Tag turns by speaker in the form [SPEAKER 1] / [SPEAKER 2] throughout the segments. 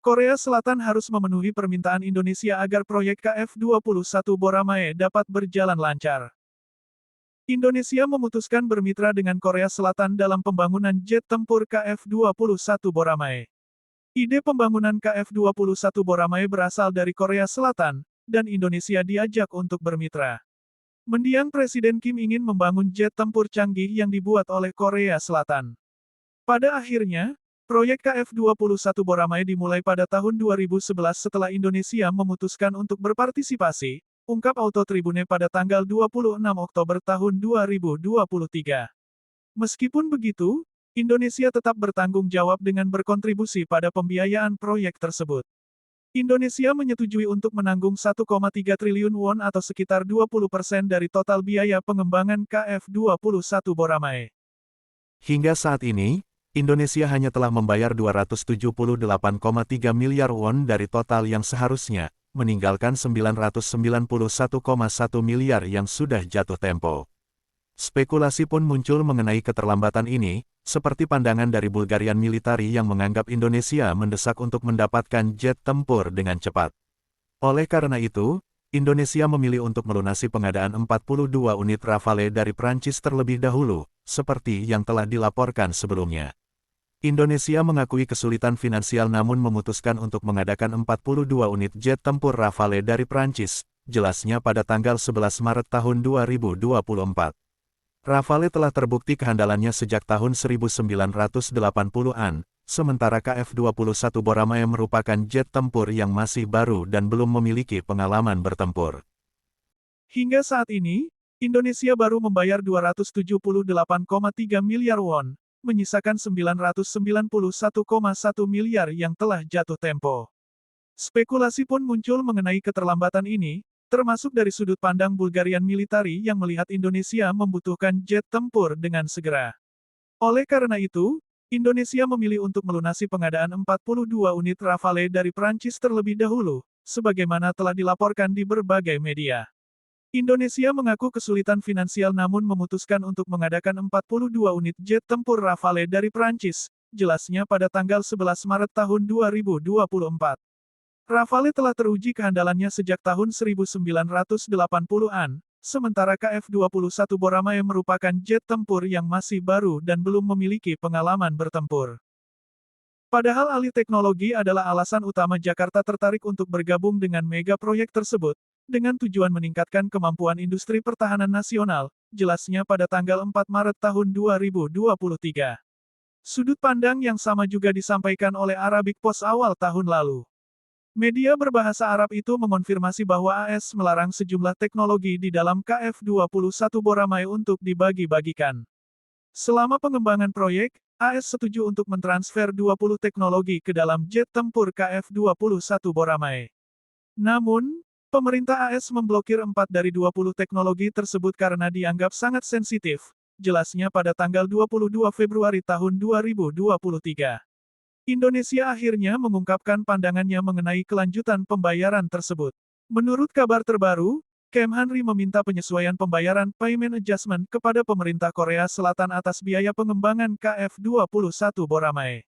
[SPEAKER 1] Korea Selatan harus memenuhi permintaan Indonesia agar proyek KF-21 Boramae dapat berjalan lancar. Indonesia memutuskan bermitra dengan Korea Selatan dalam pembangunan jet tempur KF-21 Boramae. Ide pembangunan KF-21 Boramae berasal dari Korea Selatan, dan Indonesia diajak untuk bermitra. Mendiang Presiden Kim ingin membangun jet tempur canggih yang dibuat oleh Korea Selatan. Pada akhirnya, proyek KF-21 Boramae dimulai pada tahun 2011 setelah Indonesia memutuskan untuk berpartisipasi, ungkap Auto Tribune pada tanggal 26 Oktober tahun 2023. Meskipun begitu, Indonesia tetap bertanggung jawab dengan berkontribusi pada pembiayaan proyek tersebut. Indonesia menyetujui untuk menanggung 1,3 triliun won atau sekitar 20% dari total biaya pengembangan KF-21 Boramae.
[SPEAKER 2] Hingga saat ini, Indonesia hanya telah membayar 278,3 miliar won dari total yang seharusnya, meninggalkan 991,1 miliar yang sudah jatuh tempo. Spekulasi pun muncul mengenai keterlambatan ini, seperti pandangan dari Bulgarian Military yang menganggap Indonesia mendesak untuk mendapatkan jet tempur dengan cepat. Oleh karena itu, Indonesia memilih untuk melunasi pengadaan 42 unit Rafale dari Prancis terlebih dahulu, seperti yang telah dilaporkan sebelumnya. Indonesia mengakui kesulitan finansial namun memutuskan untuk mengadakan 42 unit jet tempur Rafale dari Prancis, jelasnya pada tanggal 11 Maret tahun 2024. Rafale telah terbukti kehandalannya sejak tahun 1980-an, sementara KF-21 Boramae merupakan jet tempur yang masih baru dan belum memiliki pengalaman bertempur.
[SPEAKER 1] Hingga saat ini, Indonesia baru membayar 278,3 miliar won, menyisakan 991,1 miliar yang telah jatuh tempo. Spekulasi pun muncul mengenai keterlambatan ini, termasuk dari sudut pandang Bulgarian Military yang melihat Indonesia membutuhkan jet tempur dengan segera. Oleh karena itu, Indonesia memilih untuk melunasi pengadaan 42 unit Rafale dari Prancis terlebih dahulu, sebagaimana telah dilaporkan di berbagai media. Indonesia mengaku kesulitan finansial namun memutuskan untuk mengadakan 42 unit jet tempur Rafale dari Prancis, jelasnya pada tanggal 11 Maret tahun 2024. Rafale telah teruji kehandalannya sejak tahun 1980-an, sementara KF-21 Boramae merupakan jet tempur yang masih baru dan belum memiliki pengalaman bertempur. Padahal alih teknologi adalah alasan utama Jakarta tertarik untuk bergabung dengan mega proyek tersebut, dengan tujuan meningkatkan kemampuan industri pertahanan nasional, jelasnya pada tanggal 4 Maret tahun 2023. Sudut pandang yang sama juga disampaikan oleh Arabic Post awal tahun lalu. Media berbahasa Arab itu mengonfirmasi bahwa AS melarang sejumlah teknologi di dalam KF-21 Boramae untuk dibagi-bagikan. Selama pengembangan proyek, AS setuju untuk mentransfer 20 teknologi ke dalam jet tempur KF-21 Boramae. Namun, pemerintah AS memblokir 4 dari 20 teknologi tersebut karena dianggap sangat sensitif, jelasnya pada tanggal 22 Februari tahun 2023. Indonesia akhirnya mengungkapkan pandangannya mengenai kelanjutan pembayaran tersebut. Menurut kabar terbaru, Kemhanri meminta penyesuaian pembayaran payment adjustment kepada pemerintah Korea Selatan atas biaya pengembangan KF-21 Boramae.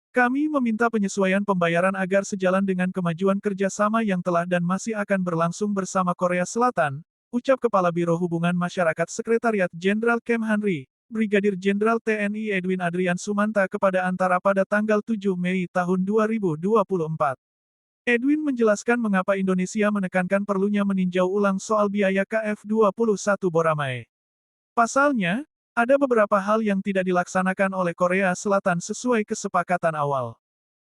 [SPEAKER 1] Kami meminta penyesuaian pembayaran agar sejalan dengan kemajuan kerjasama yang telah dan masih akan berlangsung bersama Korea Selatan, ucap Kepala Biro Hubungan Masyarakat Sekretariat Jenderal Kemhanri, Brigadir Jenderal TNI Edwin Adrian Sumanta kepada Antara pada tanggal 7 Mei tahun 2024. Edwin menjelaskan mengapa Indonesia menekankan perlunya meninjau ulang soal biaya KF-21 Boramae. Pasalnya, ada beberapa hal yang tidak dilaksanakan oleh Korea Selatan sesuai kesepakatan awal.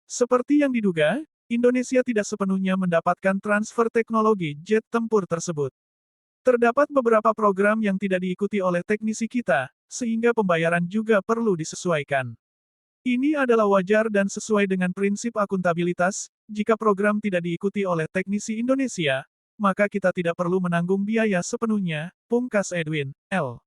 [SPEAKER 1] Seperti yang diduga, Indonesia tidak sepenuhnya mendapatkan transfer teknologi jet tempur tersebut. Terdapat beberapa program yang tidak diikuti oleh teknisi kita, sehingga pembayaran juga perlu disesuaikan. Ini adalah wajar dan sesuai dengan prinsip akuntabilitas, jika program tidak diikuti oleh teknisi Indonesia, maka kita tidak perlu menanggung biaya sepenuhnya, pungkas Edwin, L.